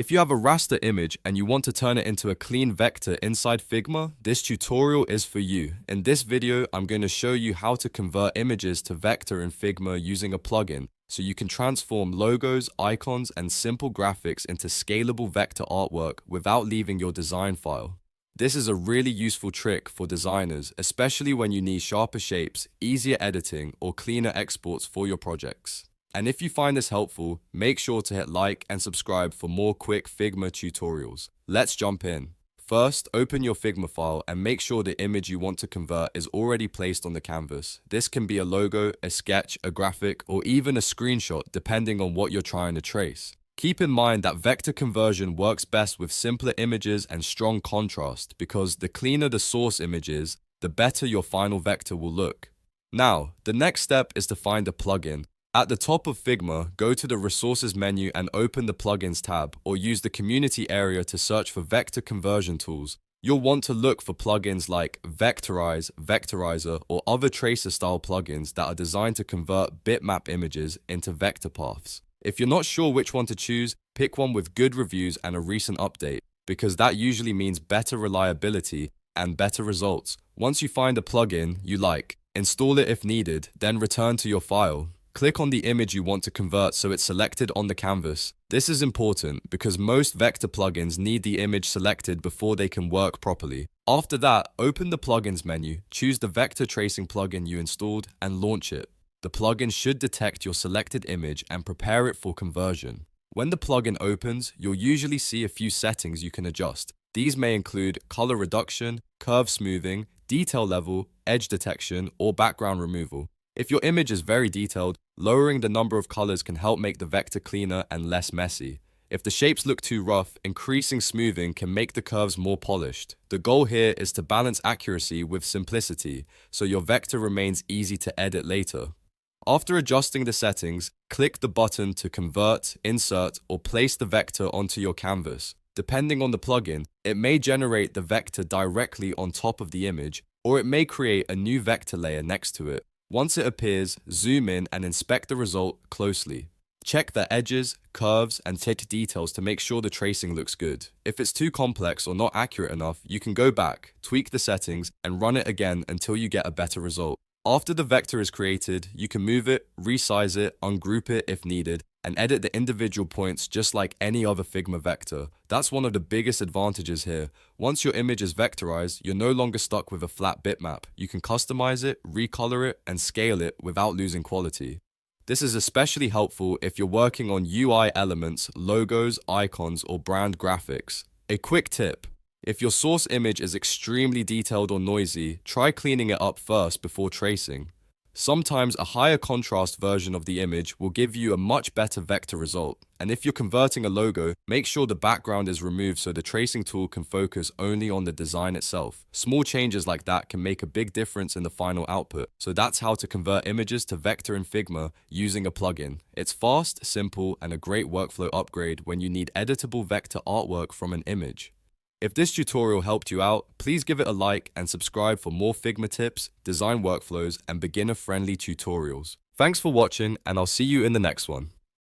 If you have a raster image and you want to turn it into a clean vector inside Figma, this tutorial is for you. In this video, I'm going to show you how to convert images to vector in Figma using a plugin, so you can transform logos, icons, and simple graphics into scalable vector artwork without leaving your design file. This is a really useful trick for designers, especially when you need sharper shapes, easier editing, or cleaner exports for your projects. And if you find this helpful, make sure to hit like and subscribe for more quick Figma tutorials. Let's jump in. First, open your Figma file and make sure the image you want to convert is already placed on the canvas. This can be a logo, a sketch, a graphic, or even a screenshot depending on what you're trying to trace. Keep in mind that vector conversion works best with simpler images and strong contrast, because the cleaner the source image is, the better your final vector will look. Now, the next step is to find a plugin. At the top of Figma, go to the Resources menu and open the Plugins tab, or use the Community area to search for vector conversion tools. You'll want to look for plugins like Vectorize, Vectorizer, or other tracer-style plugins that are designed to convert bitmap images into vector paths. If you're not sure which one to choose, pick one with good reviews and a recent update, because that usually means better reliability and better results. Once you find a plugin you like, install it if needed, then return to your file. Click on the image you want to convert so it's selected on the canvas. This is important because most vector plugins need the image selected before they can work properly. After that, open the Plugins menu, choose the vector tracing plugin you installed, and launch it. The plugin should detect your selected image and prepare it for conversion. When the plugin opens, you'll usually see a few settings you can adjust. These may include color reduction, curve smoothing, detail level, edge detection, or background removal. If your image is very detailed, lowering the number of colors can help make the vector cleaner and less messy. If the shapes look too rough, increasing smoothing can make the curves more polished. The goal here is to balance accuracy with simplicity, so your vector remains easy to edit later. After adjusting the settings, click the button to convert, insert, or place the vector onto your canvas. Depending on the plugin, it may generate the vector directly on top of the image, or it may create a new vector layer next to it. Once it appears, zoom in and inspect the result closely. Check the edges, curves, and tick details to make sure the tracing looks good. If it's too complex or not accurate enough, you can go back, tweak the settings, and run it again until you get a better result. After the vector is created, you can move it, resize it, ungroup it if needed, and edit the individual points just like any other Figma vector. That's one of the biggest advantages here. Once your image is vectorized, you're no longer stuck with a flat bitmap. You can customize it, recolor it, and scale it without losing quality. This is especially helpful if you're working on UI elements, logos, icons, or brand graphics. A quick tip: if your source image is extremely detailed or noisy, try cleaning it up first before tracing. Sometimes a higher contrast version of the image will give you a much better vector result. And if you're converting a logo, make sure the background is removed so the tracing tool can focus only on the design itself. Small changes like that can make a big difference in the final output. So that's how to convert images to vector in Figma using a plugin. It's fast, simple, and a great workflow upgrade when you need editable vector artwork from an image. If this tutorial helped you out, please give it a like and subscribe for more Figma tips, design workflows, and beginner-friendly tutorials. Thanks for watching, and I'll see you in the next one.